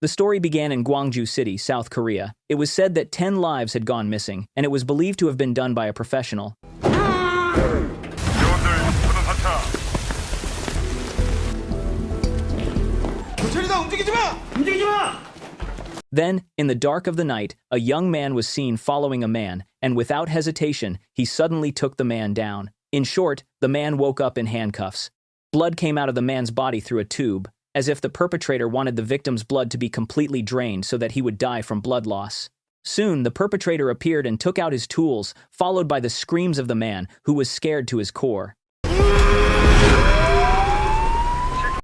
The story began in Gwangju City, South Korea. It was said that 10 lives had gone missing, and it was believed to have been done by a professional. Then, in the dark of the night, a young man was seen following a man, and without hesitation, he suddenly took the man down. In short, the man woke up in handcuffs. Blood came out of the man's body through a tube, as if the perpetrator wanted the victim's blood to be completely drained so that he would die from blood loss. Soon, the perpetrator appeared and took out his tools, followed by the screams of the man, who was scared to his core.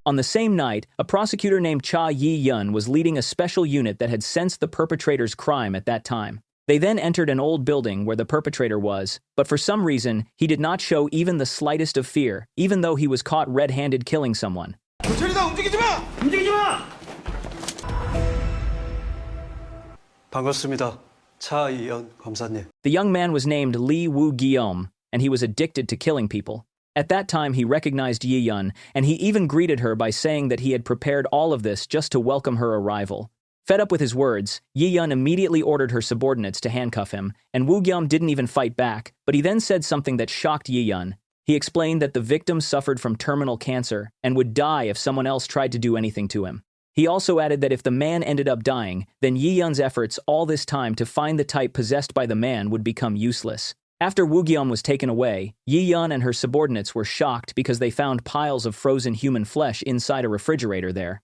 On the same night, a prosecutor named Cha Yi-yun was leading a special unit that had sensed the perpetrator's crime at that time. They then entered an old building where the perpetrator was, but for some reason, he did not show even the slightest of fear, even though he was caught red-handed killing someone. 반갑습니다. 차이연 검사님. The young man was named Lee Woo-gyeom, and he was addicted to killing people. At that time, he recognized Yi-yun, and he even greeted her by saying that he had prepared all of this just to welcome her arrival. Fed up with his words, Yi-yun immediately ordered her subordinates to handcuff him, and Woo-gyeom didn't even fight back, but he then said something that shocked Yi-yun. He explained that the victim suffered from terminal cancer and would die if someone else tried to do anything to him. He also added that if the man ended up dying, then Yi-yun's efforts all this time to find the type possessed by the man would become useless. After Woo-gyeom was taken away, Yi-yun and her subordinates were shocked because they found piles of frozen human flesh inside a refrigerator there.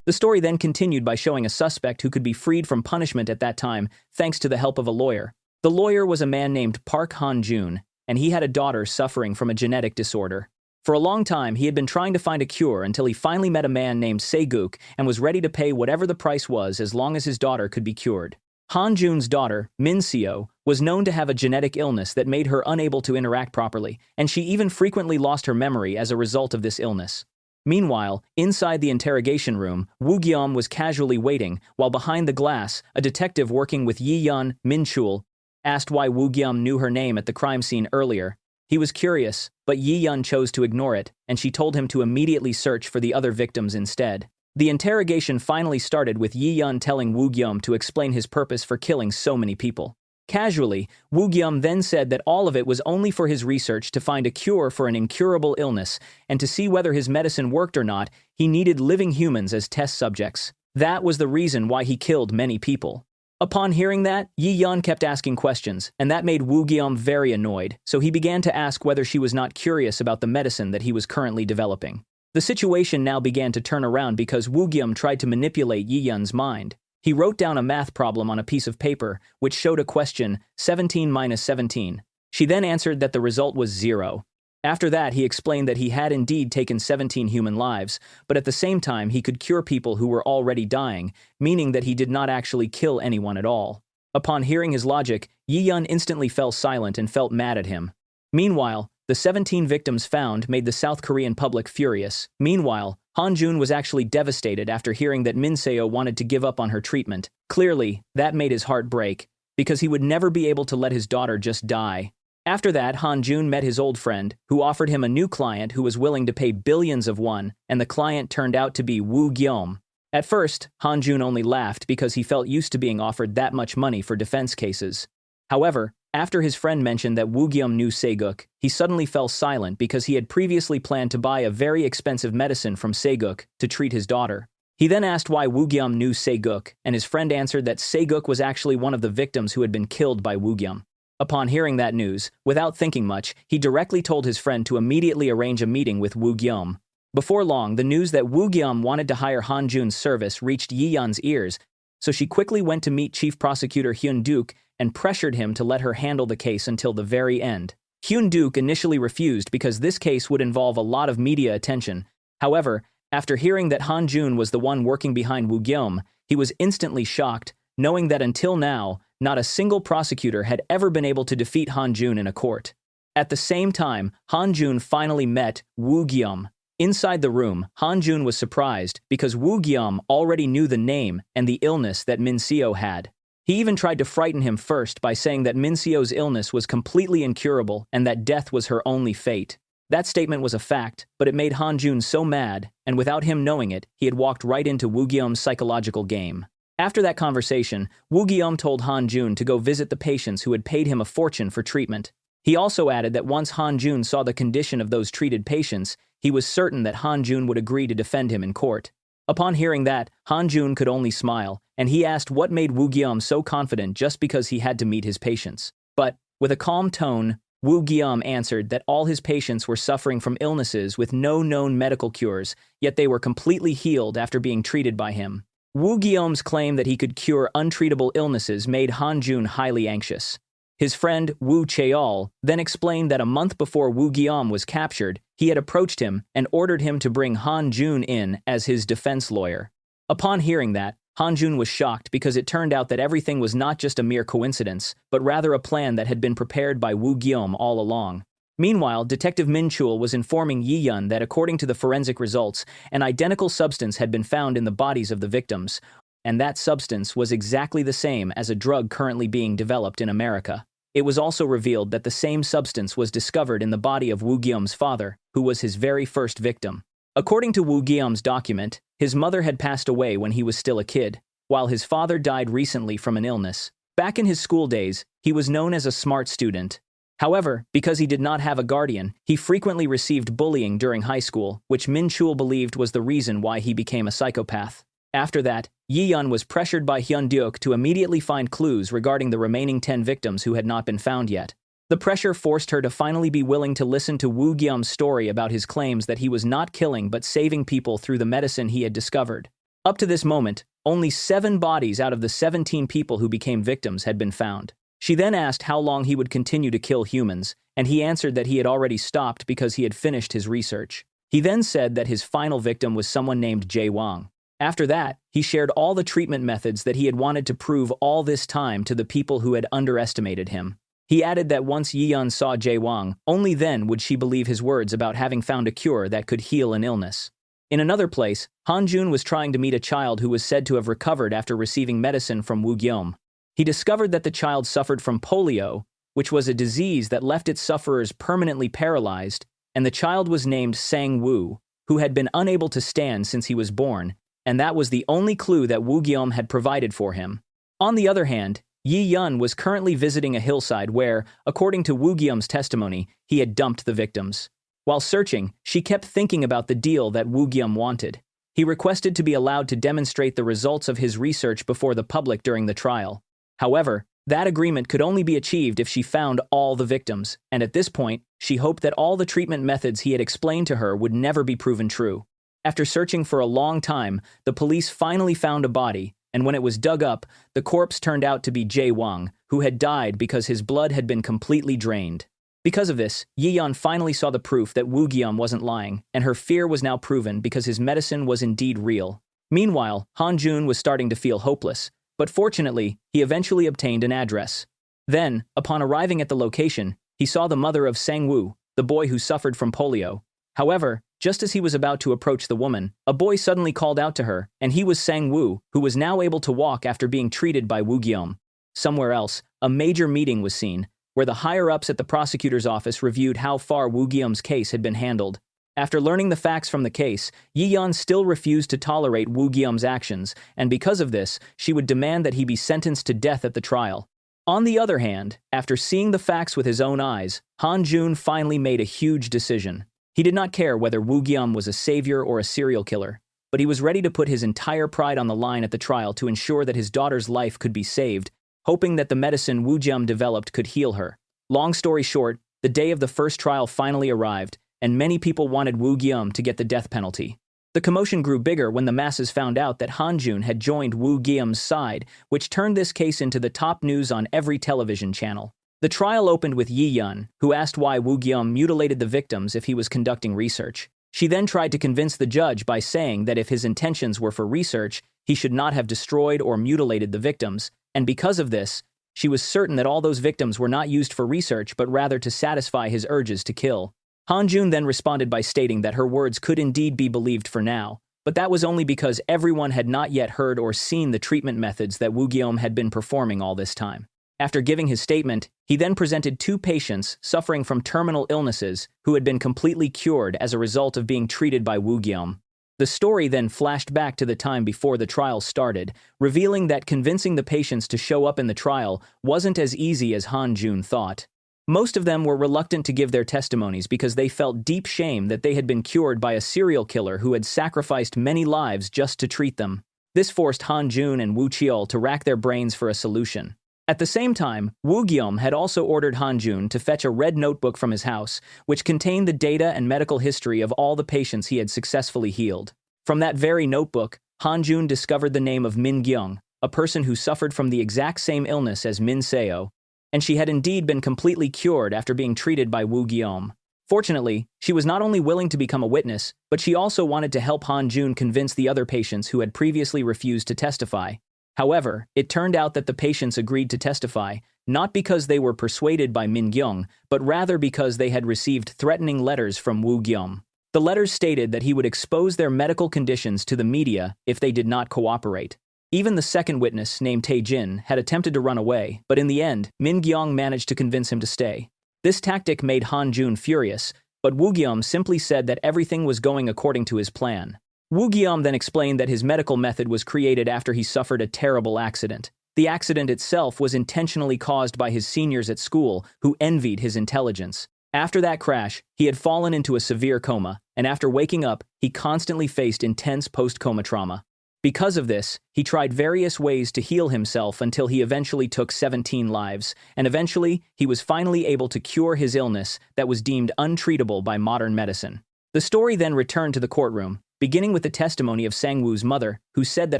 The story then continued by showing a suspect who could be freed from punishment at that time thanks to the help of a lawyer. The lawyer was a man named Park Han-jun, and he had a daughter suffering from a genetic disorder. For a long time, he had been trying to find a cure until he finally met a man named Se-guk and was ready to pay whatever the price was as long as his daughter could be cured. Han-jun's daughter, Min-seo, was known to have a genetic illness that made her unable to interact properly, and she even frequently lost her memory as a result of this illness. Meanwhile, inside the interrogation room, Woo-gyeom was casually waiting, while behind the glass, a detective working with Yi-yun, Min-chul, asked why Woo-gyeom knew her name at the crime scene earlier. He was curious, but Yi-yun chose to ignore it, and she told him to immediately search for the other victims instead. The interrogation finally started with Yi-yun telling Woo-gyeom to explain his purpose for killing so many people. Casually, Woo-gyeom then said that all of it was only for his research to find a cure for an incurable illness, and to see whether his medicine worked or not, he needed living humans as test subjects. That was the reason why he killed many people. Upon hearing that, Yi-yun kept asking questions, and that made Woo-gyeom very annoyed, so he began to ask whether she was not curious about the medicine that he was currently developing. The situation now began to turn around because Woo-gyeom tried to manipulate Yi-yun's mind. He wrote down a math problem on a piece of paper, which showed a question, 17 minus 17. She then answered that the result was 0. After that, he explained that he had indeed taken 17 human lives, but at the same time he could cure people who were already dying, meaning that he did not actually kill anyone at all. Upon hearing his logic, Yi-yun instantly fell silent and felt mad at him. Meanwhile, the 17 victims found made the South Korean public furious. Meanwhile, Han-jun was actually devastated after hearing that Min-seo wanted to give up on her treatment. Clearly, that made his heart break, because he would never be able to let his daughter just die. After that, Han-jun met his old friend, who offered him a new client who was willing to pay billions of won, and the client turned out to be Woo-gyeom. At first, Han-jun only laughed because he felt used to being offered that much money for defense cases. However, after his friend mentioned that Woo-gyeom knew Se-guk, he suddenly fell silent because he had previously planned to buy a very expensive medicine from Se-guk to treat his daughter. He then asked why Woo-gyeom knew Se-guk, and his friend answered that Se-guk was actually one of the victims who had been killed by Woo-gyeom. Upon hearing that news, without thinking much, he directly told his friend to immediately arrange a meeting with Woo-gyeom. Before long, the news that Woo-gyeom wanted to hire Han-jun's service reached Yi-yun's ears, so she quickly went to meet Chief Prosecutor Hyun-duk and pressured him to let her handle the case until the very end. Hyun-duk initially refused because this case would involve a lot of media attention. However, after hearing that Han-jun was the one working behind Woo-gyeom, he was instantly shocked, knowing that until now, not a single prosecutor had ever been able to defeat Han-jun in a court. At the same time, Han-jun finally met Woo-gyeom. Inside the room, Han-jun was surprised because Woo-gyeom already knew the name and the illness that Min-seo had. He even tried to frighten him first by saying that Min-seo's illness was completely incurable and that death was her only fate. That statement was a fact, but it made Han Jun so mad, and without him knowing it, he had walked right into Woo Geum's psychological game. After that conversation, Woo Geum told Han Jun to go visit the patients who had paid him a fortune for treatment. He also added that once Han Jun saw the condition of those treated patients, he was certain that Han Jun would agree to defend him in court. Upon hearing that, Han Jun could only smile, and he asked what made Woo Geum so confident just because he had to meet his patients. But, with a calm tone, Woo Geum answered that all his patients were suffering from illnesses with no known medical cures, yet they were completely healed after being treated by him. Woo Geum's claim that he could cure untreatable illnesses made Han Jun highly anxious. His friend, Woo Cheol, then explained that a month before Woo Geum was captured, he had approached him and ordered him to bring Han Jun in as his defense lawyer. Upon hearing that, Han Jun was shocked because it turned out that everything was not just a mere coincidence, but rather a plan that had been prepared by Woo Geum all along. Meanwhile, Detective Min Chul was informing Yi Yun that according to the forensic results, an identical substance had been found in the bodies of the victims, and that substance was exactly the same as a drug currently being developed in America. It was also revealed that the same substance was discovered in the body of Woo Geum's father, who was his very first victim. According to Woo Geum's document, his mother had passed away when he was still a kid, while his father died recently from an illness. Back in his school days, he was known as a smart student. However, because he did not have a guardian, he frequently received bullying during high school, which Min Chul believed was the reason why he became a psychopath. After that, Yi Yun was pressured by Hyun Deok to immediately find clues regarding the remaining 10 victims who had not been found yet. The pressure forced her to finally be willing to listen to Woo Geum's story about his claims that he was not killing but saving people through the medicine he had discovered. Up to this moment, only 7 bodies out of the 17 people who became victims had been found. She then asked how long he would continue to kill humans, and he answered that he had already stopped because he had finished his research. He then said that his final victim was someone named Jae Wang. After that, he shared all the treatment methods that he had wanted to prove all this time to the people who had underestimated him. He added that once Yi Yun saw Jae Wang, only then would she believe his words about having found a cure that could heal an illness. In another place, Han Jun was trying to meet a child who was said to have recovered after receiving medicine from Woo Geum. He discovered that the child suffered from polio, which was a disease that left its sufferers permanently paralyzed, and the child was named Sang Woo, who had been unable to stand since he was born, and that was the only clue that Woo Geum had provided for him. On the other hand, Yi Yun was currently visiting a hillside where, according to Woo Geum's testimony, he had dumped the victims. While searching, she kept thinking about the deal that Woo Geum wanted. He requested to be allowed to demonstrate the results of his research before the public during the trial. However, that agreement could only be achieved if she found all the victims, and at this point, she hoped that all the treatment methods he had explained to her would never be proven true. After searching for a long time, the police finally found a body, and when it was dug up, the corpse turned out to be Jae Wang, who had died because his blood had been completely drained. Because of this, Yi Yun finally saw the proof that Woo Geum wasn't lying, and her fear was now proven because his medicine was indeed real. Meanwhile, Han Jun was starting to feel hopeless, but fortunately, he eventually obtained an address. Then, upon arriving at the location, he saw the mother of Sang Woo, the boy who suffered from polio. However, just as he was about to approach the woman, a boy suddenly called out to her, and he was Sang Woo, who was now able to walk after being treated by Woo Geum. Somewhere else, a major meeting was seen, where the higher-ups at the prosecutor's office reviewed how far Woo Geum's case had been handled. After learning the facts from the case, Yi Yun still refused to tolerate Woo Geum's actions, and because of this, she would demand that he be sentenced to death at the trial. On the other hand, after seeing the facts with his own eyes, Han Jun finally made a huge decision. He did not care whether Woo Geum was a savior or a serial killer, but he was ready to put his entire pride on the line at the trial to ensure that his daughter's life could be saved, hoping that the medicine Woo Geum developed could heal her. Long story short, the day of the first trial finally arrived, and many people wanted Woo Geum to get the death penalty. The commotion grew bigger when the masses found out that Han Jun had joined Woo Geum's side, which turned this case into the top news on every television channel. The trial opened with Yi Yun, who asked why Woo Geum mutilated the victims if he was conducting research. She then tried to convince the judge by saying that if his intentions were for research, he should not have destroyed or mutilated the victims, and because of this, she was certain that all those victims were not used for research but rather to satisfy his urges to kill. Han Jun then responded by stating that her words could indeed be believed for now, but that was only because everyone had not yet heard or seen the treatment methods that Woo Geum had been performing all this time. After giving his statement, he then presented two patients suffering from terminal illnesses who had been completely cured as a result of being treated by Woo Gyum. The story then flashed back to the time before the trial started, revealing that convincing the patients to show up in the trial wasn't as easy as Han Jun thought. Most of them were reluctant to give their testimonies because they felt deep shame that they had been cured by a serial killer who had sacrificed many lives just to treat them. This forced Han Jun and Woo Cheol to rack their brains for a solution. At the same time, Woo Gyum had also ordered Han Jun to fetch a red notebook from his house, which contained the data and medical history of all the patients he had successfully healed. From that very notebook, Han Jun discovered the name of Min Gyung, a person who suffered from the exact same illness as Min Seo, and she had indeed been completely cured after being treated by Woo Gyum. Fortunately, she was not only willing to become a witness, but she also wanted to help Han Jun convince the other patients who had previously refused to testify. However, it turned out that the patients agreed to testify, not because they were persuaded by Min Gyung, but rather because they had received threatening letters from Woo Gyum. The letters stated that he would expose their medical conditions to the media if they did not cooperate. Even the second witness, named Tae Jin, had attempted to run away, but in the end, Min Gyung managed to convince him to stay. This tactic made Han Jun furious, but Woo Gyum simply said that everything was going according to his plan. Woo Gyum then explained that his medical method was created after he suffered a terrible accident. The accident itself was intentionally caused by his seniors at school, who envied his intelligence. After that crash, he had fallen into a severe coma, and after waking up, he constantly faced intense post-coma trauma. Because of this, he tried various ways to heal himself until he eventually took 17 lives, and eventually, he was finally able to cure his illness that was deemed untreatable by modern medicine. The story then returned to the courtroom, beginning with the testimony of Sang-woo's mother, who said that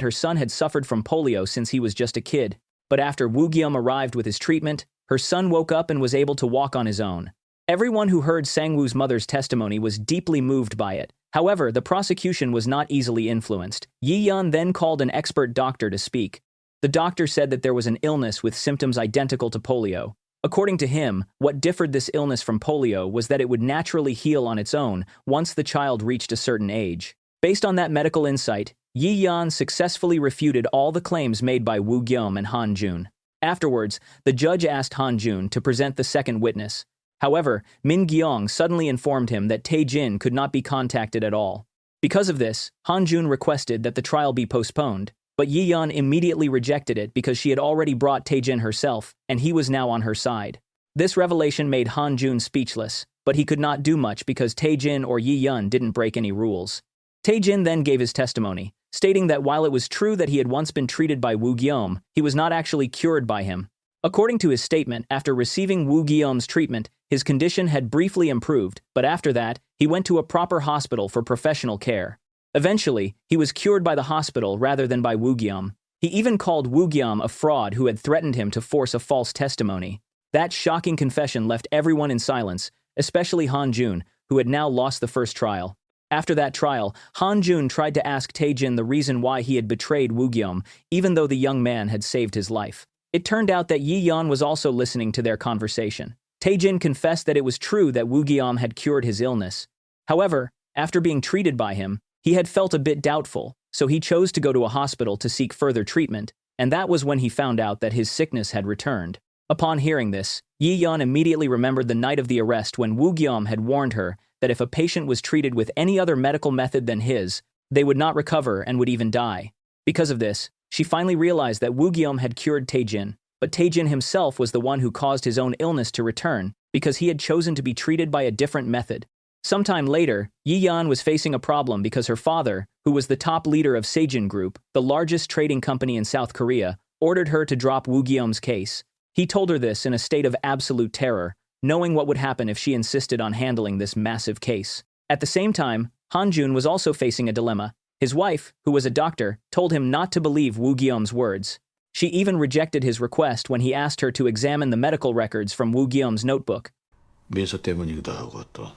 her son had suffered from polio since he was just a kid. But after Woo Gyum arrived with his treatment, her son woke up and was able to walk on his own. Everyone who heard Sang-woo's mother's testimony was deeply moved by it. However, the prosecution was not easily influenced. Yi-yeon then called an expert doctor to speak. The doctor said that there was an illness with symptoms identical to polio. According to him, what differed this illness from polio was that it would naturally heal on its own once the child reached a certain age. Based on that medical insight, Yi-yeon successfully refuted all the claims made by Woo Gyum and Han Jun. Afterwards, the judge asked Han Jun to present the second witness. However, Min Gyung suddenly informed him that Tae Jin could not be contacted at all. Because of this, Han Jun requested that the trial be postponed, but Yi-yeon immediately rejected it because she had already brought Tae Jin herself, and he was now on her side. This revelation made Han Jun speechless, but he could not do much because Tae Jin or Yi-yeon didn't break any rules. Tae Jin then gave his testimony, stating that while it was true that he had once been treated by Woo Gyum, he was not actually cured by him. According to his statement, after receiving Woo Gyum's treatment, his condition had briefly improved, but after that, he went to a proper hospital for professional care. Eventually, he was cured by the hospital rather than by Woo Gyum. He even called Woo Gyum a fraud who had threatened him to force a false testimony. That shocking confession left everyone in silence, especially Han Jun, who had now lost the first trial. After that trial, Han Jun tried to ask Tae Jin the reason why he had betrayed Woo Gyum, even though the young man had saved his life. It turned out that Yi-yeon was also listening to their conversation. Tae Jin confessed that it was true that Woo Gyum had cured his illness. However, after being treated by him, he had felt a bit doubtful, so he chose to go to a hospital to seek further treatment, and that was when he found out that his sickness had returned. Upon hearing this, Yi-yeon immediately remembered the night of the arrest when Woo Gyum had warned her that if a patient was treated with any other medical method than his, they would not recover and would even die. Because of this, she finally realized that Woo Gyum had cured Tae Jin, but Tae Jin himself was the one who caused his own illness to return because he had chosen to be treated by a different method. Sometime later, Yi-yeon was facing a problem because her father, who was the top leader of Sejin Group, the largest trading company in South Korea, ordered her to drop Woo Gyum's case. He told her this in a state of absolute terror, knowing what would happen if she insisted on handling this massive case. At the same time, Han Jun was also facing a dilemma. His wife, who was a doctor, told him not to believe Woo Gyum's words. She even rejected his request when he asked her to examine the medical records from Woo Gyum's notebook. 민서 때문이기도 하고 또.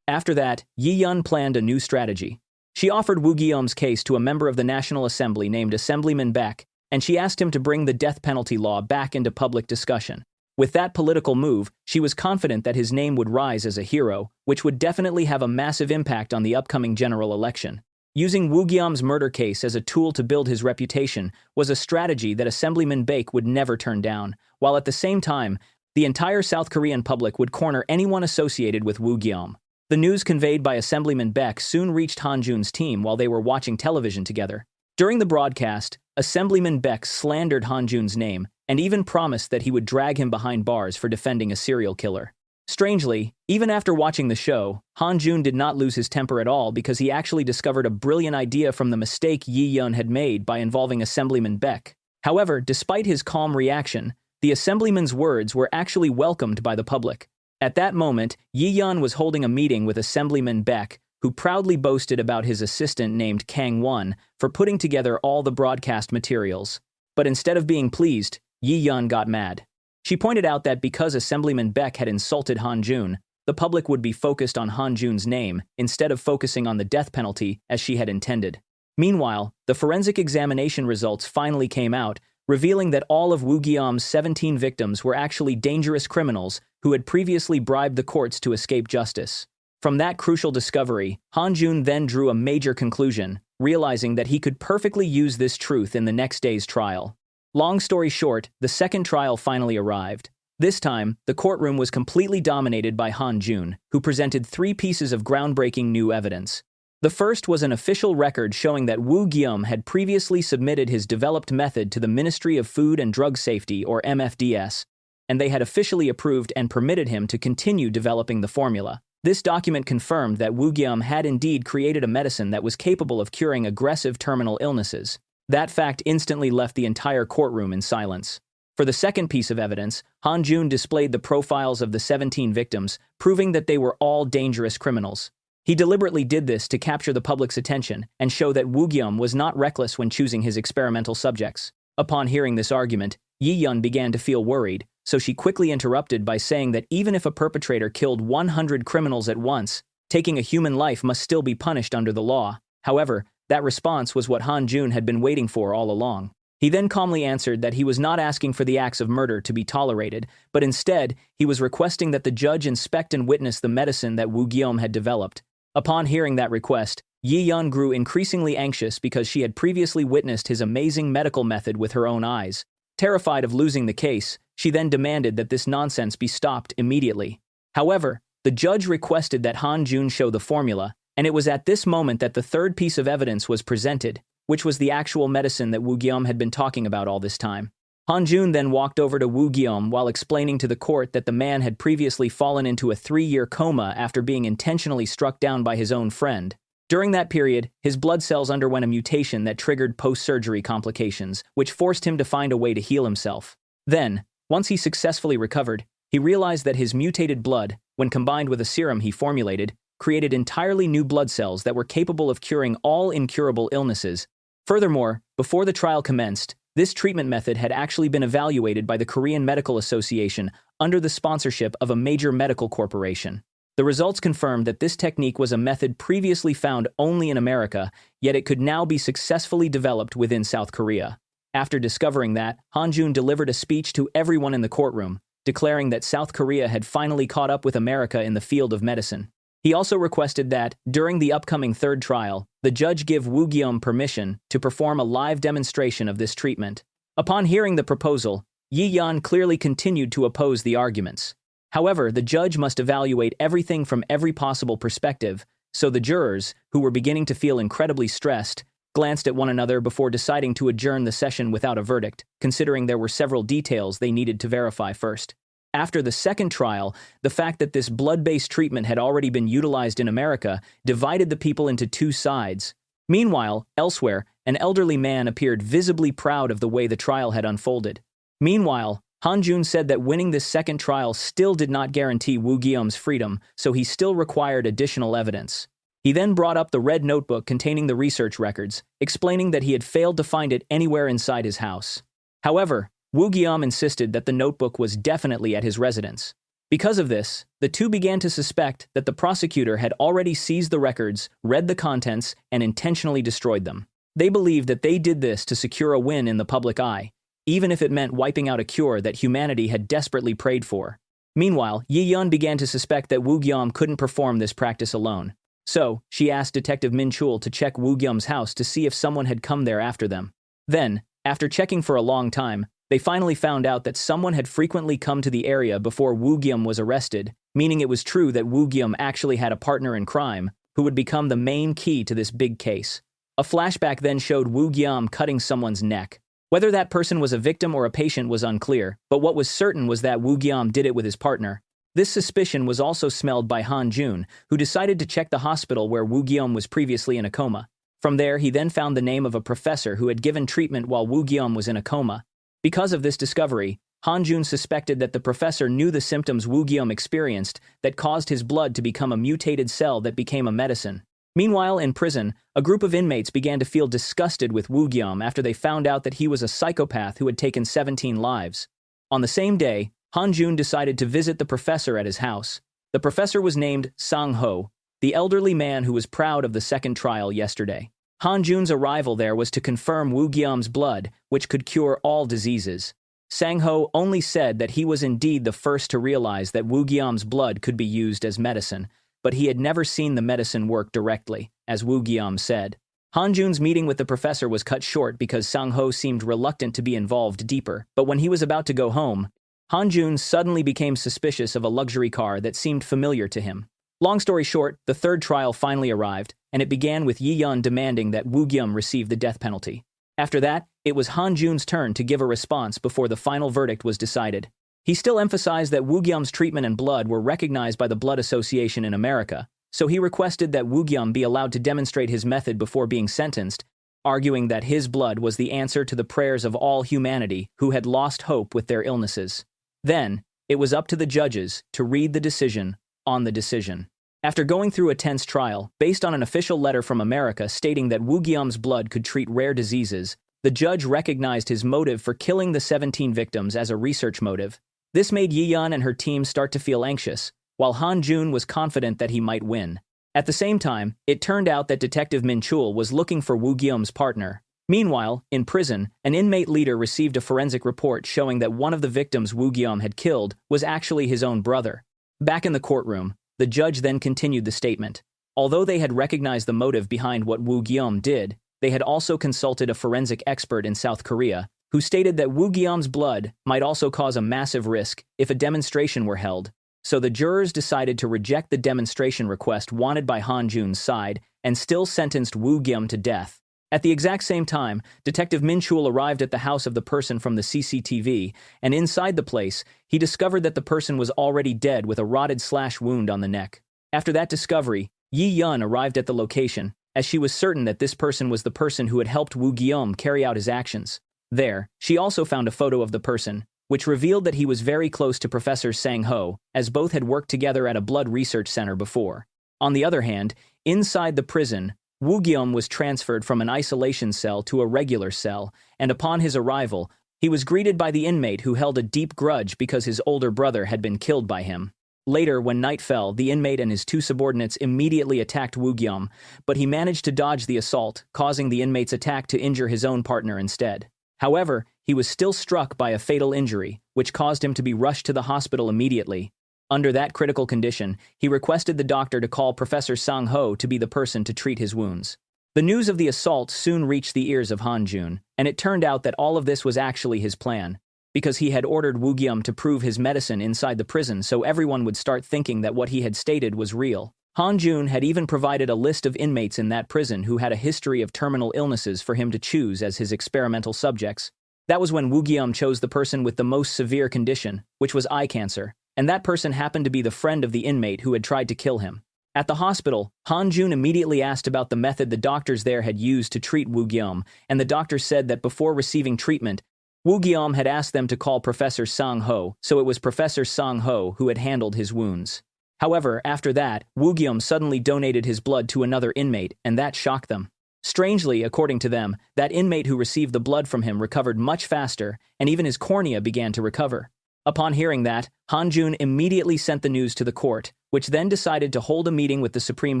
After that, Yi-yeon planned a new strategy. She offered Woo Gyum's case to a member of the National Assembly named Assemblyman Baek, and she asked him to bring the death penalty law back into public discussion. With that political move, she was confident that his name would rise as a hero, which would definitely have a massive impact on the upcoming general election. Using Woo Gyam's murder case as a tool to build his reputation was a strategy that Assemblyman Baek would never turn down, while at the same time, the entire South Korean public would corner anyone associated with Woo Gyam. The news conveyed by Assemblyman Baek soon reached Han Jun's team while they were watching television together. During the broadcast, Assemblyman Baek slandered Han Jun's name and even promised that he would drag him behind bars for defending a serial killer. Strangely, even after watching the show, Han Jun did not lose his temper at all because he actually discovered a brilliant idea from the mistake Yi-yeon had made by involving Assemblyman Baek. However, despite his calm reaction, the Assemblyman's words were actually welcomed by the public. At that moment, Yi-yeon was holding a meeting with Assemblyman Baek, who proudly boasted about his assistant named Kang Won for putting together all the broadcast materials. But instead of being pleased, Yi-yeon got mad. She pointed out that because Assemblyman Baek had insulted Han Jun, the public would be focused on Han Jun's name instead of focusing on the death penalty as she had intended. Meanwhile, the forensic examination results finally came out, revealing that all of Woo Gyam's 17 victims were actually dangerous criminals who had previously bribed the courts to escape justice. From that crucial discovery, Han Jun then drew a major conclusion, realizing that he could perfectly use this truth in the next day's trial. Long story short, the second trial finally arrived. This time, the courtroom was completely dominated by Han Jun, who presented 3 pieces of groundbreaking new evidence. The first was an official record showing that Woo Gyam had previously submitted his developed method to the Ministry of Food and Drug Safety, or MFDS, and they had officially approved and permitted him to continue developing the formula. This document confirmed that Woo Gyam had indeed created a medicine that was capable of curing aggressive terminal illnesses. That fact instantly left the entire courtroom in silence. For the second piece of evidence, Han Jun displayed the profiles of the 17 victims, proving that they were all dangerous criminals. He deliberately did this to capture the public's attention and show that Woo Gyam was not reckless when choosing his experimental subjects. Upon hearing this argument, Yi-yeon began to feel worried, so she quickly interrupted by saying that even if a perpetrator killed 100 criminals at once, taking a human life must still be punished under the law. However, that response was what Han Jun had been waiting for all along. He then calmly answered that he was not asking for the acts of murder to be tolerated, but instead, he was requesting that the judge inspect and witness the medicine that Woo Gyam had developed. Upon hearing that request, Yi-yeon grew increasingly anxious because she had previously witnessed his amazing medical method with her own eyes. Terrified of losing the case, she then demanded that this nonsense be stopped immediately. However, the judge requested that Han Jun show the formula, and it was at this moment that the third piece of evidence was presented, which was the actual medicine that Woo Gyam had been talking about all this time. Han Jun then walked over to Woo Gyam while explaining to the court that the man had previously fallen into a 3-year coma after being intentionally struck down by his own friend. During that period, his blood cells underwent a mutation that triggered post-surgery complications, which forced him to find a way to heal himself. Then, once he successfully recovered, he realized that his mutated blood, when combined with a serum he formulated, created entirely new blood cells that were capable of curing all incurable illnesses. Furthermore, before the trial commenced, this treatment method had actually been evaluated by the Korean Medical Association under the sponsorship of a major medical corporation. The results confirmed that this technique was a method previously found only in America, yet it could now be successfully developed within South Korea. After discovering that, Han Jun delivered a speech to everyone in the courtroom, declaring that South Korea had finally caught up with America in the field of medicine. He also requested that, during the upcoming third trial, the judge give Woo Gyam permission to perform a live demonstration of this treatment. Upon hearing the proposal, Yi-yeon clearly continued to oppose the arguments. However, the judge must evaluate everything from every possible perspective, so the jurors, who were beginning to feel incredibly stressed, glanced at one another before deciding to adjourn the session without a verdict, considering there were several details they needed to verify first. After the second trial, the fact that this blood-based treatment had already been utilized in America divided the people into 2 sides. Meanwhile, elsewhere, an elderly man appeared visibly proud of the way the trial had unfolded. Meanwhile, Han Jun said that winning this second trial still did not guarantee Woo Gyam's freedom, so he still required additional evidence. He then brought up the red notebook containing the research records, explaining that he had failed to find it anywhere inside his house. However, Woo Gyam insisted that the notebook was definitely at his residence. Because of this, the two began to suspect that the prosecutor had already seized the records, read the contents, and intentionally destroyed them. They believed that they did this to secure a win in the public eye, even if it meant wiping out a cure that humanity had desperately prayed for. Meanwhile, Yi-yeon began to suspect that Woo Gyam couldn't perform this practice alone. So, she asked Detective Min Chul to check Woo Gyum's house to see if someone had come there after them. Then, after checking for a long time, they finally found out that someone had frequently come to the area before Woo Gyum was arrested, meaning it was true that Woo Gyum actually had a partner in crime, who would become the main key to this big case. A flashback then showed Woo Gyum cutting someone's neck. Whether that person was a victim or a patient was unclear, but what was certain was that Woo Gyum did it with his partner. This suspicion was also smelled by Han Jun, who decided to check the hospital where Woo Gyum was previously in a coma. From there, he then found the name of a professor who had given treatment while Woo Gyum was in a coma. Because of this discovery, Han Jun suspected that the professor knew the symptoms Woo Gyum experienced that caused his blood to become a mutated cell that became a medicine. Meanwhile, in prison, a group of inmates began to feel disgusted with Woo Gyum after they found out that he was a psychopath who had taken 17 lives. On the same day, Han Jun decided to visit the professor at his house. The professor was named Sang Ho, the elderly man who was proud of the second trial yesterday. Han Jun's arrival there was to confirm Woo Gyum's blood, which could cure all diseases. Sang Ho only said that he was indeed the first to realize that Woo Gyum's blood could be used as medicine, but he had never seen the medicine work directly, as Woo Gyum said. Han Jun's meeting with the professor was cut short because Sang Ho seemed reluctant to be involved deeper, but when he was about to go home, Han Jun suddenly became suspicious of a luxury car that seemed familiar to him. Long story short, the third trial finally arrived, and it began with Yi Yun demanding that Woo Gyum receive the death penalty. After that, it was Han Jun's turn to give a response before the final verdict was decided. He still emphasized that Woo Gyum's treatment and blood were recognized by the Blood Association in America, so he requested that Woo Gyum be allowed to demonstrate his method before being sentenced, arguing that his blood was the answer to the prayers of all humanity who had lost hope with their illnesses. Then, it was up to the judges to read the decision on the decision. After going through a tense trial, based on an official letter from America stating that Woo Gyum's blood could treat rare diseases, the judge recognized his motive for killing the 17 victims as a research motive. This made Yi Yun and her team start to feel anxious, while Han Jun was confident that he might win. At the same time, it turned out that Detective Min Chul was looking for Woo Gyum's partner. Meanwhile, in prison, an inmate leader received a forensic report showing that one of the victims Woo Gyum had killed was actually his own brother. Back in the courtroom, the judge then continued the statement. Although they had recognized the motive behind what Woo Gyum did, they had also consulted a forensic expert in South Korea, who stated that Woo Gyum's blood might also cause a massive risk if a demonstration were held. So the jurors decided to reject the demonstration request wanted by Han Jun's side and still sentenced Woo Gyum to death. At the exact same time, Detective Min Chul arrived at the house of the person from the CCTV, and inside the place, he discovered that the person was already dead with a rotted slash wound on the neck. After that discovery, Yi Yun arrived at the location, as she was certain that this person was the person who had helped Woo Gyum carry out his actions. There, she also found a photo of the person, which revealed that he was very close to Professor Sang Ho, as both had worked together at a blood research center before. On the other hand, inside the prison, Woo Gyum was transferred from an isolation cell to a regular cell, and upon his arrival, he was greeted by the inmate who held a deep grudge because his older brother had been killed by him. Later, when night fell, the inmate and his two subordinates immediately attacked Woo Gyum, but he managed to dodge the assault, causing the inmate's attack to injure his own partner instead. However, he was still struck by a fatal injury, which caused him to be rushed to the hospital immediately. Under that critical condition, he requested the doctor to call Professor Sang Ho to be the person to treat his wounds. The news of the assault soon reached the ears of Han Jun, and it turned out that all of this was actually his plan, because he had ordered Woo Gyum to prove his medicine inside the prison so everyone would start thinking that what he had stated was real. Han Jun had even provided a list of inmates in that prison who had a history of terminal illnesses for him to choose as his experimental subjects. That was when Woo Gyum chose the person with the most severe condition, which was eye cancer, and that person happened to be the friend of the inmate who had tried to kill him. At the hospital, Han Jun immediately asked about the method the doctors there had used to treat Woo Gyum, and the doctor said that before receiving treatment, Woo Gyum had asked them to call Professor Sang Ho, so it was Professor Sang Ho who had handled his wounds. However, after that, Woo Gyum suddenly donated his blood to another inmate, and that shocked them. Strangely, according to them, that inmate who received the blood from him recovered much faster, and even his cornea began to recover. Upon hearing that, Han Jun immediately sent the news to the court, which then decided to hold a meeting with the Supreme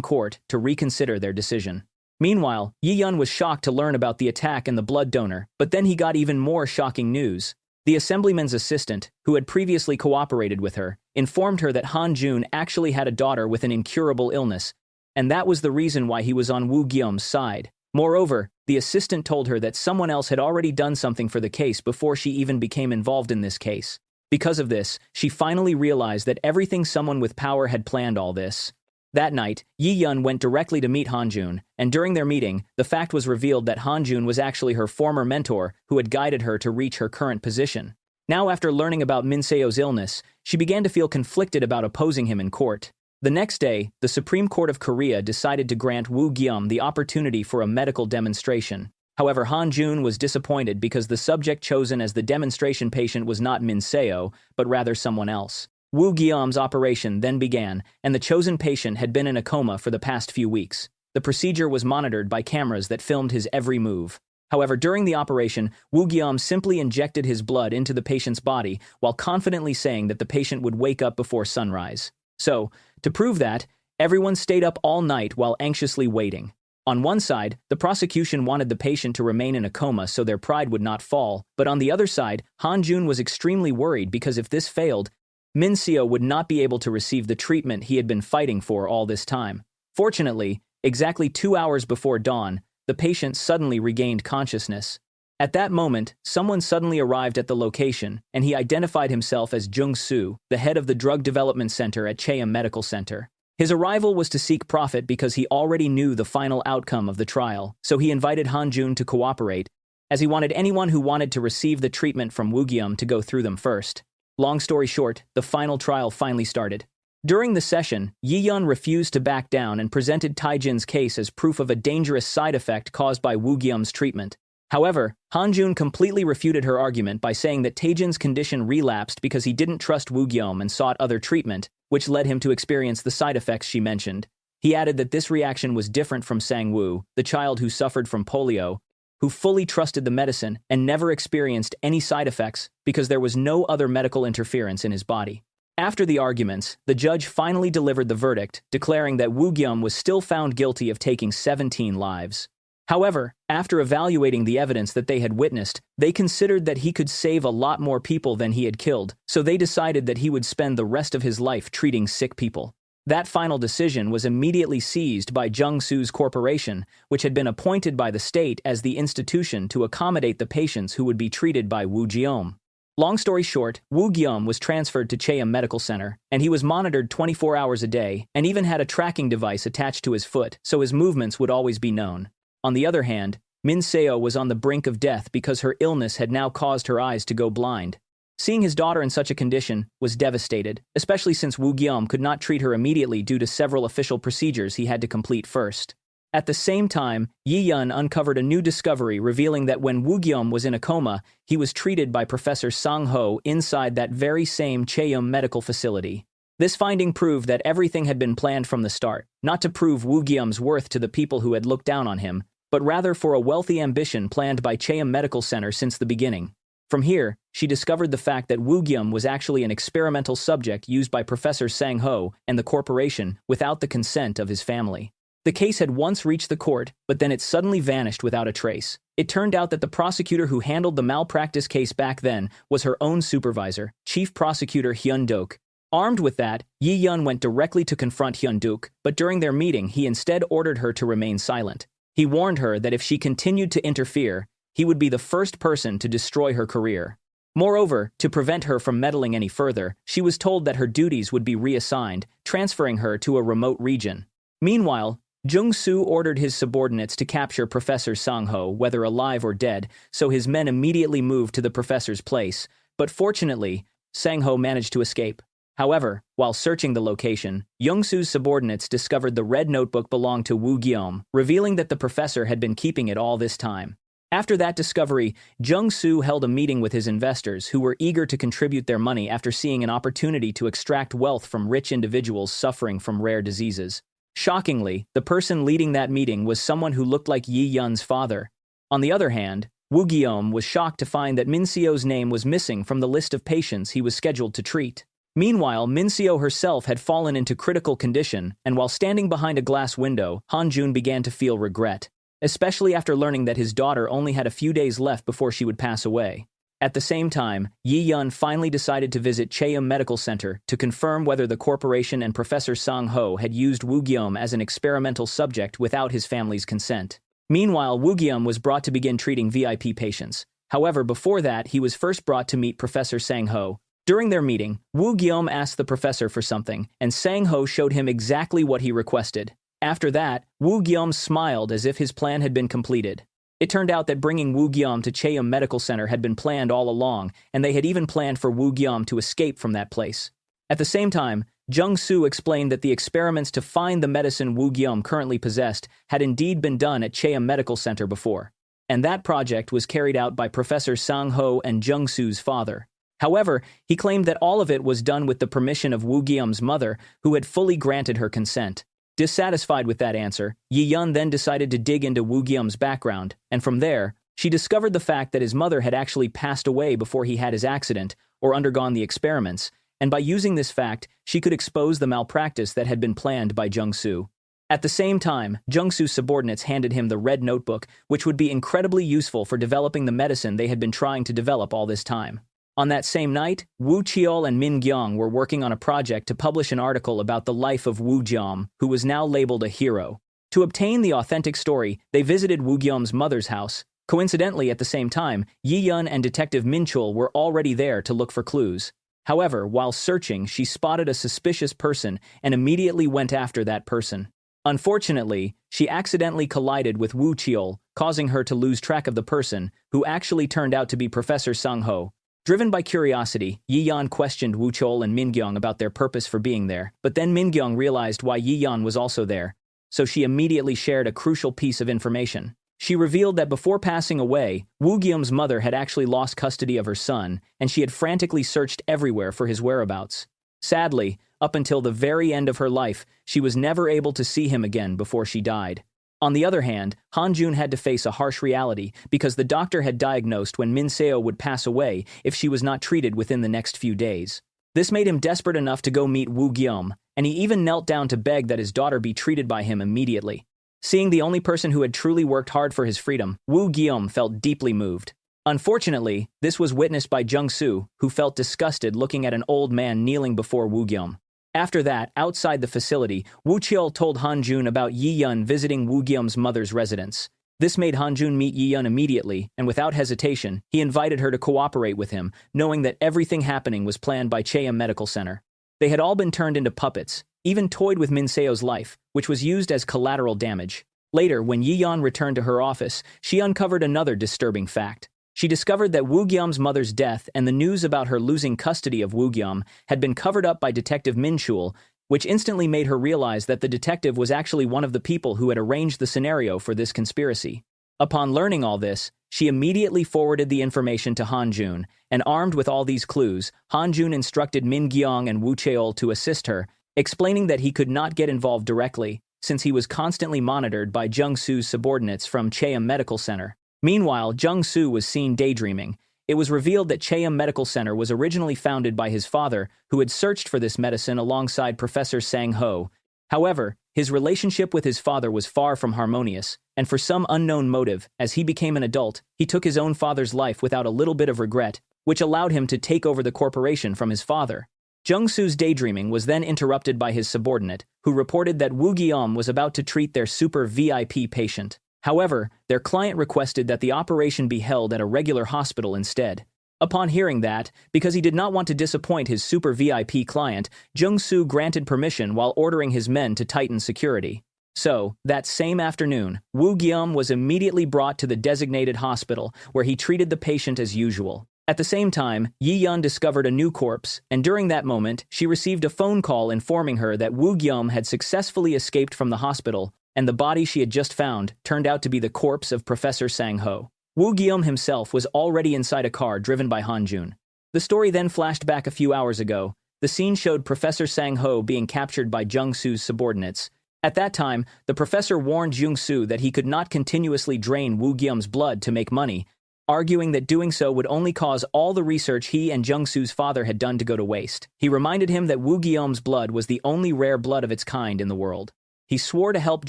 Court to reconsider their decision. Meanwhile, Yi Yun was shocked to learn about the attack and the blood donor, but then he got even more shocking news. The assemblyman's assistant, who had previously cooperated with her, informed her that Han Jun actually had a daughter with an incurable illness, and that was the reason why he was on Woo Gyum's side. Moreover, the assistant told her that someone else had already done something for the case before she even became involved in this case. Because of this, she finally realized that everything someone with power had planned all this. That night, Yi-yun went directly to meet Hanjun, and during their meeting, the fact was revealed that Hanjun was actually her former mentor who had guided her to reach her current position. Now, after learning about Min-seo's illness, she began to feel conflicted about opposing him in court. The next day, the Supreme Court of Korea decided to grant Woo Gyum the opportunity for a medical demonstration. However, Hanjun was disappointed because the subject chosen as the demonstration patient was not Min-seo, but rather someone else. Woo Gyum's operation then began, and the chosen patient had been in a coma for the past few weeks. The procedure was monitored by cameras that filmed his every move. However, during the operation, Woo Gyum simply injected his blood into the patient's body while confidently saying that the patient would wake up before sunrise. So, to prove that, everyone stayed up all night while anxiously waiting. On one side, the prosecution wanted the patient to remain in a coma so their pride would not fall, but on the other side, Hanjun was extremely worried because if this failed, Min-seo would not be able to receive the treatment he had been fighting for all this time. Fortunately, exactly 2 hours before dawn, the patient suddenly regained consciousness. At that moment, someone suddenly arrived at the location, and he identified himself as Jung-soo, the head of the Drug Development Center at Cheam Medical Center. His arrival was to seek profit because he already knew the final outcome of the trial, so he invited Hanjun to cooperate, as he wanted anyone who wanted to receive the treatment from Woo Gyum to go through them first. Long story short, the final trial finally started. During the session, Yi-yun refused to back down and presented Taejin's case as proof of a dangerous side effect caused by Woo Gyum's treatment. However, Hanjun completely refuted her argument by saying that Taejin's condition relapsed because he didn't trust Woo Gyum and sought other treatment, which led him to experience the side effects she mentioned. He added that this reaction was different from Sang-woo, the child who suffered from polio, who fully trusted the medicine and never experienced any side effects because there was no other medical interference in his body. After the arguments, the judge finally delivered the verdict, declaring that Woo Gyum was still found guilty of taking 17 lives. However, after evaluating the evidence that they had witnessed, they considered that he could save a lot more people than he had killed, so they decided that he would spend the rest of his life treating sick people. That final decision was immediately seized by Jung-soo's corporation, which had been appointed by the state as the institution to accommodate the patients who would be treated by Woo Gyum. Long story short, Woo Gyum was transferred to Cheam Medical Center, and he was monitored 24 hours a day and even had a tracking device attached to his foot so his movements would always be known. On the other hand, Min-seo was on the brink of death because her illness had now caused her eyes to go blind. Seeing his daughter in such a condition was devastated, especially since Woo Gyum could not treat her immediately due to several official procedures he had to complete first. At the same time, Yi-yun uncovered a new discovery revealing that when Woo Gyum was in a coma, he was treated by Professor Sang-ho inside that very same Cheum medical facility. This finding proved that everything had been planned from the start, not to prove Woo Gyum's worth to the people who had looked down on him, but rather for a wealthy ambition planned by Cheum Medical Center since the beginning. From here, she discovered the fact that Woo Gyum was actually an experimental subject used by Professor Sang-ho and the corporation without the consent of his family. The case had once reached the court, but then it suddenly vanished without a trace. It turned out that the prosecutor who handled the malpractice case back then was her own supervisor, Chief Prosecutor Hyun-dok. Armed with that, Yi-yun went directly to confront Hyun-dok, but during their meeting he instead ordered her to remain silent. He warned her that if she continued to interfere, he would be the first person to destroy her career. Moreover, to prevent her from meddling any further, she was told that her duties would be reassigned, transferring her to a remote region. Meanwhile, Jung-soo ordered his subordinates to capture Professor Sang-ho, whether alive or dead, so his men immediately moved to the professor's place, but fortunately, Sang-ho managed to escape. However, while searching the location, Jung-soo's subordinates discovered the red notebook belonged to Woo Gyum, revealing that the professor had been keeping it all this time. After that discovery, Jung-soo held a meeting with his investors who were eager to contribute their money after seeing an opportunity to extract wealth from rich individuals suffering from rare diseases. Shockingly, the person leading that meeting was someone who looked like Yi-yun's father. On the other hand, Woo Gyum was shocked to find that Min-seo's name was missing from the list of patients he was scheduled to treat. Meanwhile, Min-seo herself had fallen into critical condition, and while standing behind a glass window, Hanjun began to feel regret, especially after learning that his daughter only had a few days left before she would pass away. At the same time, Yi Yun finally decided to visit Cheum Medical Center to confirm whether the corporation and Professor Sang Ho had used Wu Guillaume as an experimental subject without his family's consent. Meanwhile, Wu Guillaume was brought to begin treating VIP patients. However, before that, he was first brought to meet Professor Sang Ho. During their meeting, Wu Guillaume asked the professor for something, and Sang Ho showed him exactly what he requested. After that, Wu Guillaume smiled as if his plan had been completed. It turned out that bringing Wu Guillaume to Cheum Medical Center had been planned all along, and they had even planned for Wu Guillaume to escape from that place. At the same time, Jung Soo explained that the experiments to find the medicine Wu Guillaume currently possessed had indeed been done at Cheum Medical Center before, and that project was carried out by Professor Sang Ho and Jung Soo's father. However, he claimed that all of it was done with the permission of Wu Guillaume's mother, who had fully granted her consent. Dissatisfied with that answer, Yi Yun then decided to dig into Wu Guillaume's background, and from there, she discovered the fact that his mother had actually passed away before he had his accident or undergone the experiments, and by using this fact, she could expose the malpractice that had been planned by Jung Soo. At the same time, Jung Soo's subordinates handed him the red notebook, which would be incredibly useful for developing the medicine they had been trying to develop all this time. On that same night, Wu Chiol and Min Gyong were working on a project to publish an article about the life of Wu Guillaume, who was now labeled a hero. To obtain the authentic story, they visited Wu Guillaume's mother's house. Coincidentally, at the same time, Yi Yun and Detective Min Chul were already there to look for clues. However, while searching, she spotted a suspicious person and immediately went after that person. Unfortunately, she accidentally collided with Wu Chiol, causing her to lose track of the person, who actually turned out to be Professor Sang Ho. Driven by curiosity, Yi Yan questioned Wu Chol and Min Gyong about their purpose for being there, but then Min Gyong realized why Yi Yan was also there, so she immediately shared a crucial piece of information. She revealed that before passing away, Wu Guillaume's mother had actually lost custody of her son, and she had frantically searched everywhere for his whereabouts. Sadly, up until the very end of her life, she was never able to see him again before she died. On the other hand, Han Jun had to face a harsh reality because the doctor had diagnosed when Min Seo would pass away if she was not treated within the next few days. This made him desperate enough to go meet Wu Guillaume, and he even knelt down to beg that his daughter be treated by him immediately. Seeing the only person who had truly worked hard for his freedom, Wu Guillaume felt deeply moved. Unfortunately, this was witnessed by Jung Soo, who felt disgusted looking at an old man kneeling before Wu Guillaume. After that, outside the facility, Wu Chiol told Han Jun about Yi Yun visiting Wu Guillaume's mother's residence. This made Han Jun meet Yi Yun immediately, and without hesitation, he invited her to cooperate with him, knowing that everything happening was planned by Cheum Medical Center. They had all been turned into puppets, even toyed with Min Seo's life, which was used as collateral damage. Later, when Yi Yan returned to her office, she uncovered another disturbing fact. She discovered that Wu Guillaume's mother's death and the news about her losing custody of Wu Guillaume had been covered up by Detective Min Chul, which instantly made her realize that the detective was actually one of the people who had arranged the scenario for this conspiracy. Upon learning all this, she immediately forwarded the information to Han Jun, and armed with all these clues, Han Jun instructed Min Gyong and Wu Cheol to assist her, explaining that he could not get involved directly, since he was constantly monitored by Jung Soo's subordinates from Cheum Medical Center. Meanwhile, Jung Soo was seen daydreaming. It was revealed that Cheum Medical Center was originally founded by his father, who had searched for this medicine alongside Professor Sang Ho. However, his relationship with his father was far from harmonious, and for some unknown motive, as he became an adult, he took his own father's life without a little bit of regret, which allowed him to take over the corporation from his father. Jung Soo's daydreaming was then interrupted by his subordinate, who reported that Wu Guillaume was about to treat their super VIP patient. However, their client requested that the operation be held at a regular hospital instead. Upon hearing that, because he did not want to disappoint his super VIP client, Jung Soo granted permission while ordering his men to tighten security. So, that same afternoon, Wu Guillaume was immediately brought to the designated hospital, where he treated the patient as usual. At the same time, Yi Yun discovered a new corpse, and during that moment, she received a phone call informing her that Wu Guillaume had successfully escaped from the hospital, and the body she had just found turned out to be the corpse of Professor Sang Ho. Wu Guillaume himself was already inside a car driven by Han Jun. The story then flashed back a few hours ago. The scene showed Professor Sang Ho being captured by Jung Soo's subordinates. At that time, the professor warned Jung Soo that he could not continuously drain Wu Guillaume's blood to make money, arguing that doing so would only cause all the research he and Jung Soo's father had done to go to waste. He reminded him that Wu Guillaume's blood was the only rare blood of its kind in the world. He swore to help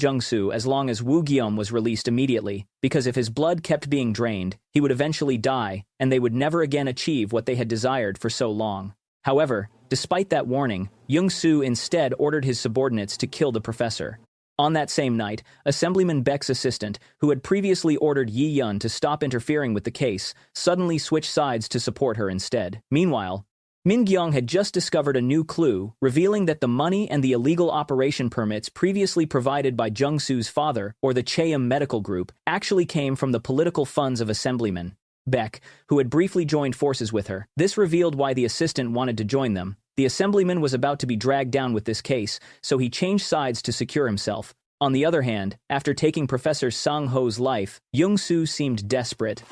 Jung-soo as long as Woo Geum was released immediately, because if his blood kept being drained, he would eventually die, and they would never again achieve what they had desired for so long. However, despite that warning, Jung-soo instead ordered his subordinates to kill the professor. On that same night, Assemblyman Baek's assistant, who had previously ordered Yi-yeon to stop interfering with the case, suddenly switched sides to support her instead. Meanwhile, Min Gyeong had just discovered a new clue, revealing that the money and the illegal operation permits previously provided by Jung-soo's father, or the Chaeum Medical Group, actually came from the political funds of Assemblyman Baek, who had briefly joined forces with her. This revealed why the assistant wanted to join them. The Assemblyman was about to be dragged down with this case, so he changed sides to secure himself. On the other hand, after taking Professor Sang-ho's life, Jung-soo seemed desperate.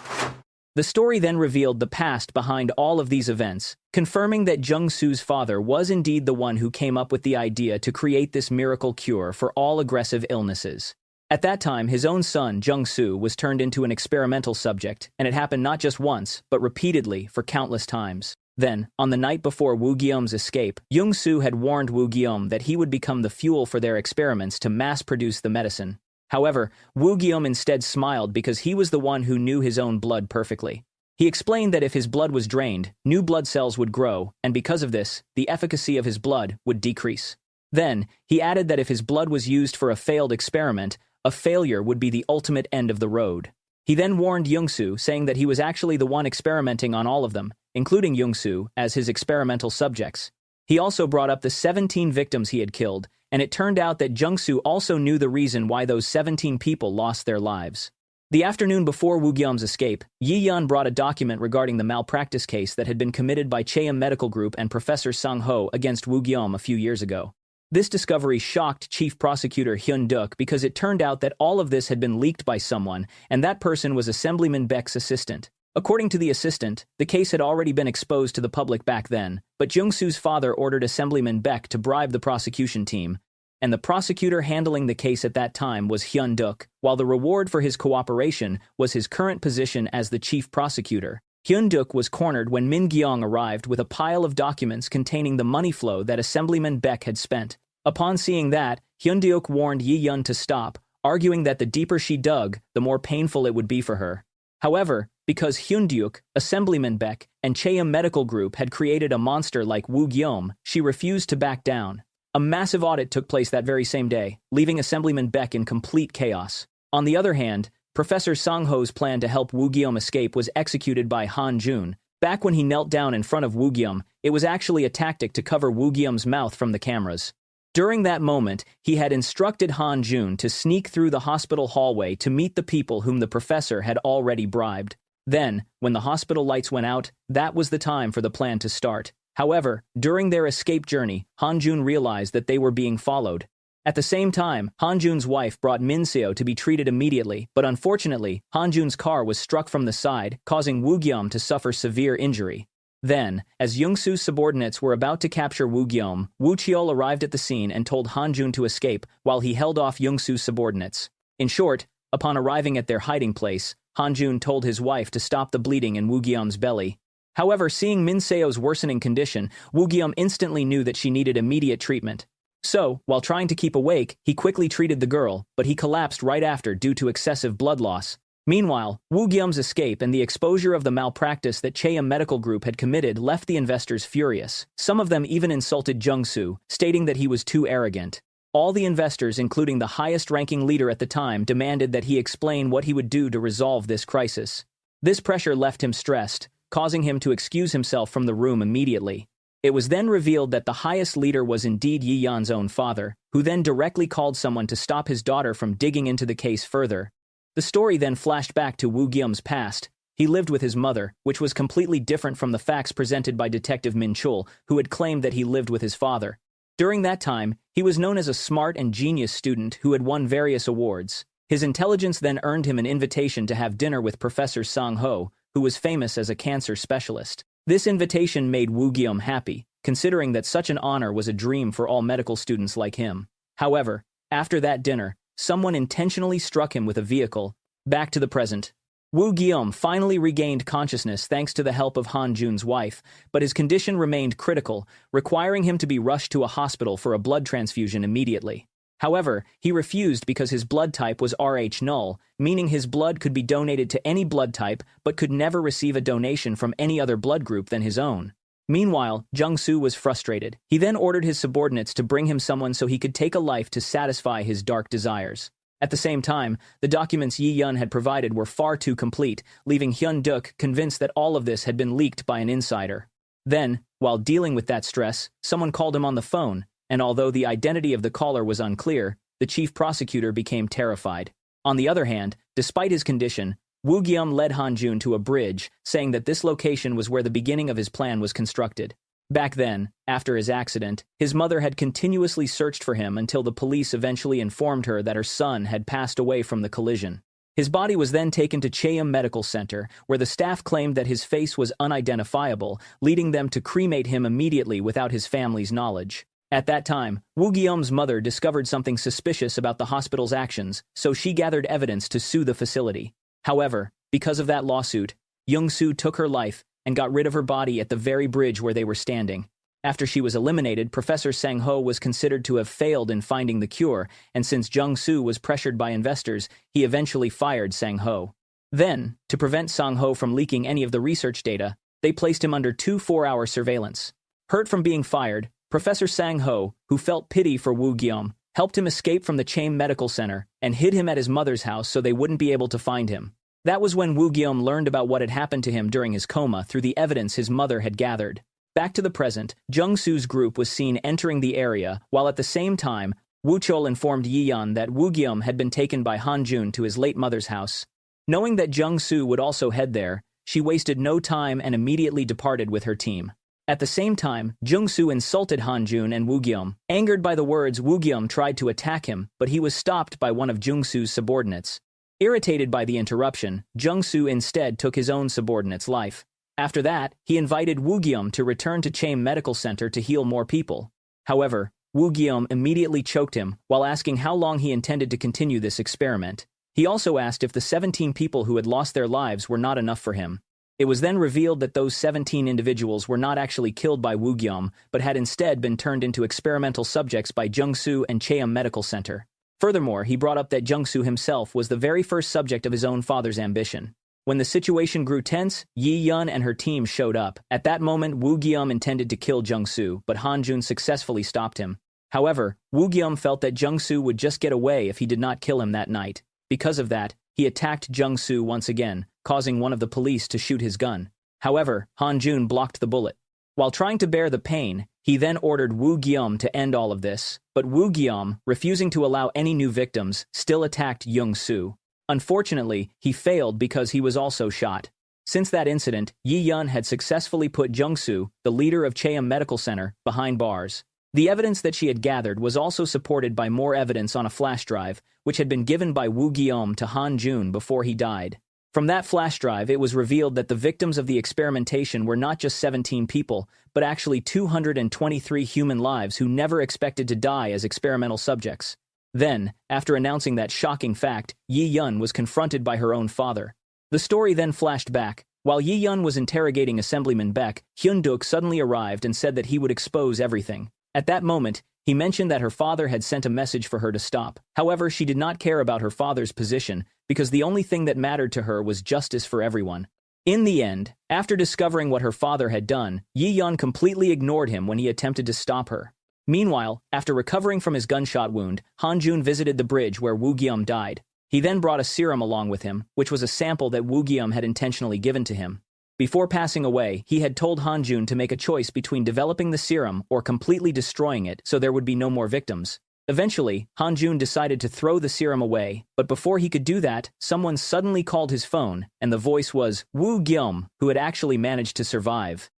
The story then revealed the past behind all of these events, confirming that Jung-soo's father was indeed the one who came up with the idea to create this miracle cure for all aggressive illnesses. At that time, his own son, Jung-soo, was turned into an experimental subject, and it happened not just once, but repeatedly for countless times. Then, on the night before Woo Geum's escape, Jung-soo had warned Woo Geum that he would become the fuel for their experiments to mass-produce the medicine. However, Woo Geum instead smiled because he was the one who knew his own blood perfectly. He explained that if his blood was drained, new blood cells would grow, and because of this, the efficacy of his blood would decrease. Then, he added that if his blood was used for a failed experiment, a failure would be the ultimate end of the road. He then warned Jung-soo, saying that he was actually the one experimenting on all of them, including Jung-soo, as his experimental subjects. He also brought up the 17 victims he had killed, and it turned out that Jung-soo also knew the reason why those 17 people lost their lives. The afternoon before Woo Geum's escape, Yi-yeon brought a document regarding the malpractice case that had been committed by Chaeum Medical Group and Professor Sang-ho against Woo Geum a few years ago. This discovery shocked Chief Prosecutor Hyun-duk because it turned out that all of this had been leaked by someone, and that person was Assemblyman Baek's assistant. According to the assistant, the case had already been exposed to the public back then, but Jung-soo's father ordered Assemblyman Baek to bribe the prosecution team, and the prosecutor handling the case at that time was Hyun-duk, while the reward for his cooperation was his current position as the chief prosecutor. Hyun-duk was cornered when Min Gyeong arrived with a pile of documents containing the money flow that Assemblyman Baek had spent. Upon seeing that, Hyun-duk warned Yi-yeon to stop, arguing that the deeper she dug, the more painful it would be for her. However, because Hyun-duk, Assemblyman Baek, and Chaeum Medical Group had created a monster like Woo Geum, she refused to back down. A massive audit took place that very same day, leaving Assemblyman Baek in complete chaos. On the other hand, Professor Sang-ho's plan to help Woo Geum escape was executed by Han Jun. Back when he knelt down in front of Woo Geum, it was actually a tactic to cover Woo Geum's mouth from the cameras. During that moment, he had instructed Han Jun to sneak through the hospital hallway to meet the people whom the professor had already bribed. Then, when the hospital lights went out, that was the time for the plan to start. However, during their escape journey, Han Jun realized that they were being followed. At the same time, Han Jun's wife brought Min Seo to be treated immediately, but unfortunately, Han Jun's car was struck from the side, causing Woo Geum to suffer severe injury. Then, as Jung-soo's subordinates were about to capture Woo Geum, Woo Cheol arrived at the scene and told Han Jun to escape while he held off Jung-soo's subordinates. In short, upon arriving at their hiding place, Han Jun told his wife to stop the bleeding in Woo Geum's belly. However, seeing Min Seo's worsening condition, Woo Geum instantly knew that she needed immediate treatment. So, while trying to keep awake, he quickly treated the girl, but he collapsed right after due to excessive blood loss. Meanwhile, Woo Geum's escape and the exposure of the malpractice that Chaeum Medical Group had committed left the investors furious. Some of them even insulted Jung-soo, stating that he was too arrogant. All the investors, including the highest-ranking leader at the time, demanded that he explain what he would do to resolve this crisis. This pressure left him stressed, causing him to excuse himself from the room immediately. It was then revealed that the highest leader was indeed Yi-yeon's own father, who then directly called someone to stop his daughter from digging into the case further. The story then flashed back to Woo Geum's past. He lived with his mother, which was completely different from the facts presented by Detective Min Chul, who had claimed that he lived with his father. During that time, he was known as a smart and genius student who had won various awards. His intelligence then earned him an invitation to have dinner with Professor Sang-ho, who was famous as a cancer specialist. This invitation made Woo Geum happy, considering that such an honor was a dream for all medical students like him. However, after that dinner, someone intentionally struck him with a vehicle. Back to the present. Woo Geum finally regained consciousness thanks to the help of Han Jun's wife, but his condition remained critical, requiring him to be rushed to a hospital for a blood transfusion immediately. However, he refused because his blood type was Rh null, meaning his blood could be donated to any blood type but could never receive a donation from any other blood group than his own. Meanwhile, Jung-soo was frustrated. He then ordered his subordinates to bring him someone so he could take a life to satisfy his dark desires. At the same time, the documents Yi-yeon had provided were far too complete, leaving Hyun-duk convinced that all of this had been leaked by an insider. Then, while dealing with that stress, someone called him on the phone, and although the identity of the caller was unclear, the chief prosecutor became terrified. On the other hand, despite his condition, Woo Gyeom led Han-jun to a bridge, saying that this location was where the beginning of his plan was constructed. Back then, after his accident, his mother had continuously searched for him until the police eventually informed her that her son had passed away from the collision. His body was then taken to Cheam Medical Center, where the staff claimed that his face was unidentifiable, leading them to cremate him immediately without his family's knowledge. At that time, Woo Gyeom's mother discovered something suspicious about the hospital's actions, so she gathered evidence to sue the facility. However, because of that lawsuit, Jung-soo took her life and got rid of her body at the very bridge where they were standing. After she was eliminated, Professor Sang-ho was considered to have failed in finding the cure, and since Jung-soo was pressured by investors, he eventually fired Sang-ho. Then, to prevent Sang-ho from leaking any of the research data, they placed him under 2 4-hour surveillance. Hurt from being fired, Professor Sang-ho, who felt pity for Woo Gyeom, helped him escape from the Cheam Medical Center and hid him at his mother's house so they wouldn't be able to find him. That was when Woo Gyeom learned about what had happened to him during his coma through the evidence his mother had gathered. Back to the present, Jung-soo's group was seen entering the area, while at the same time, Woo Chol informed Yi-yeon that Woo Gyeom had been taken by Han-jun to his late mother's house. Knowing that Jung-soo would also head there, she wasted no time and immediately departed with her team. At the same time, Jung-soo insulted Han-jun and Woo Gyeom. Angered by the words, Woo Gyeom tried to attack him, but he was stopped by one of Jung-soo's subordinates. Irritated by the interruption, Jung-soo instead took his own subordinate's life. After that, he invited Woo Gyeom to return to Cheam Medical Center to heal more people. However, Woo Gyeom immediately choked him while asking how long he intended to continue this experiment. He also asked if the 17 people who had lost their lives were not enough for him. It was then revealed that those 17 individuals were not actually killed by Woo Gyeom, but had instead been turned into experimental subjects by Jung-soo and Cheam Medical Center. Furthermore, he brought up that Jung-soo himself was the very first subject of his own father's ambition. When the situation grew tense, Yi-yeon and her team showed up. At that moment, Woo Gyeom intended to kill Jung-soo, but Han-jun successfully stopped him. However, Woo Gyeom felt that Jung-soo would just get away if he did not kill him that night. Because of that, he attacked Jung-soo once again, causing one of the police to shoot his gun. However, Han-jun blocked the bullet. While trying to bear the pain, he then ordered Woo Gyeom to end all of this, but Woo Gyeom, refusing to allow any new victims, still attacked Jung-soo. Unfortunately, he failed because he was also shot. Since that incident, Yi-yeon had successfully put Jung-soo, the leader of Cheam Medical Center, behind bars. The evidence that she had gathered was also supported by more evidence on a flash drive, which had been given by Woo Gyeom to Han-jun before he died. From that flash drive, it was revealed that the victims of the experimentation were not just 17 people, but actually 223 human lives who never expected to die as experimental subjects. Then, after announcing that shocking fact, Yi-yeon was confronted by her own father. The story then flashed back. While Yi-yeon was interrogating Assemblyman Baek, Hyun-duk suddenly arrived and said that he would expose everything. At that moment, he mentioned that her father had sent a message for her to stop. However, she did not care about her father's position because the only thing that mattered to her was justice for everyone. In the end, after discovering what her father had done, Yi-yeon completely ignored him when he attempted to stop her. Meanwhile, after recovering from his gunshot wound, Han-jun visited the bridge where Woo Gyeom died. He then brought a serum along with him, which was a sample that Woo Gyeom had intentionally given to him. Before passing away, he had told Han-jun to make a choice between developing the serum or completely destroying it so there would be no more victims. Eventually, Han-jun decided to throw the serum away, but before he could do that, someone suddenly called his phone, and the voice was Woo Gyeom, who had actually managed to survive.